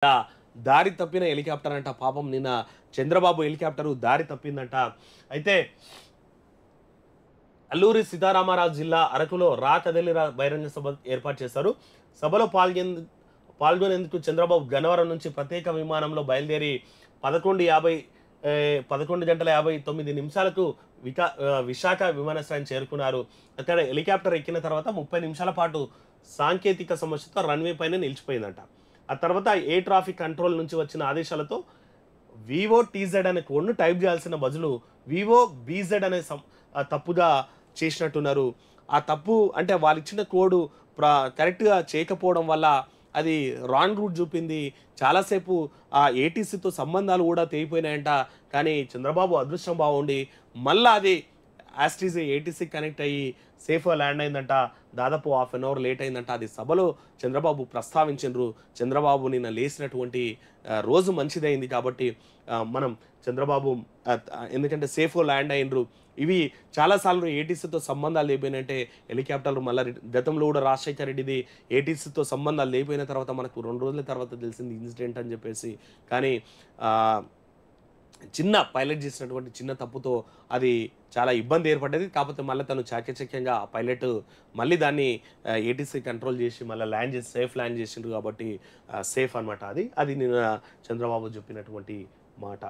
దారి తప్పిన హెలికాప్టర్ అంట. పాపం నిన్న చంద్రబాబు హెలికాప్టర్ దారి తప్పిందంట. అయితే అల్లూరి సీతారామరాజు జిల్లా అరకులో రా కదలి రా బహిరంగ సభ ఏర్పాటు చేశారు. సభలో పాల్గొనేందుకు చంద్రబాబు గన్నవరం నుంచి ప్రత్యేక విమానంలో బయలుదేరి 11:59 విశాఖ విమానాశ్రయం చేరుకున్నారు. అక్కడ హెలికాప్టర్ ఎక్కిన తర్వాత 30 నిమిషాల పాటు సాంకేతిక సమస్యతో రన్వే పైన నిలిచిపోయిందంట. ఆ తర్వాత ఎయిర్ ట్రాఫిక్ కంట్రోల్ నుంచి వచ్చిన ఆదేశాలతో వివో టీజెడ్ అనే కోడ్ను టైప్ చేయాల్సిన బదులు వివో బీజెడ్ అనే తప్పుగా చేసినట్టున్నారు. ఆ తప్పు అంటే వాళ్ళు ఇచ్చిన కోడ్ కరెక్ట్గా చేయకపోవడం వల్ల అది రాంగ్ రూట్ చూపింది. చాలాసేపు ఆ ఏటీసీతో సంబంధాలు కూడా తెగిపోయినాయంట. కానీ చంద్రబాబు అదృష్టం బాగుండి మళ్ళీ అది యాస్టీజ్ ఏటీసీ కనెక్ట్ అయ్యి సేఫ్గా ల్యాండ్ అయిందంట. దాదాపు హాఫ్ అన్ అవర్ లేట్ అయిందంట. అది సభలో చంద్రబాబు ప్రస్తావించారు. చంద్రబాబు నిన్న లేచినటువంటి రోజు మంచిదైంది కాబట్టి మనం చంద్రబాబు ఎందుకంటే సేఫ్గా ల్యాండ్ అయినరు. ఇవి చాలాసార్లు ఏటీసీతో సంబంధాలు లేకపోయినంటే హెలికాప్టర్లు మళ్ళీ గతంలో కూడా రాజశేఖర రెడ్డిది ఏటీసీతో సంబంధాలు లేకపోయిన తర్వాత మనకు 2 రోజుల తర్వాత తెలిసింది ఇన్సిడెంట్ అని చెప్పేసి. కానీ చిన్న పైలట్ చేసినటువంటి చిన్న తప్పుతో అది చాలా ఇబ్బంది ఏర్పడ్డది. కాకపోతే మళ్ళీ తను చాకచక్యంగా పైలట్ మళ్ళీ దాన్ని ఏటీసీ కంట్రోల్ చేసి మళ్ళీ ల్యాండ్ చేసి సేఫ్ ల్యాండ్ చేసిండ్రు కాబట్టి సేఫ్ అనమాట. అది నిన్న చంద్రబాబు చెప్పినటువంటి మాట.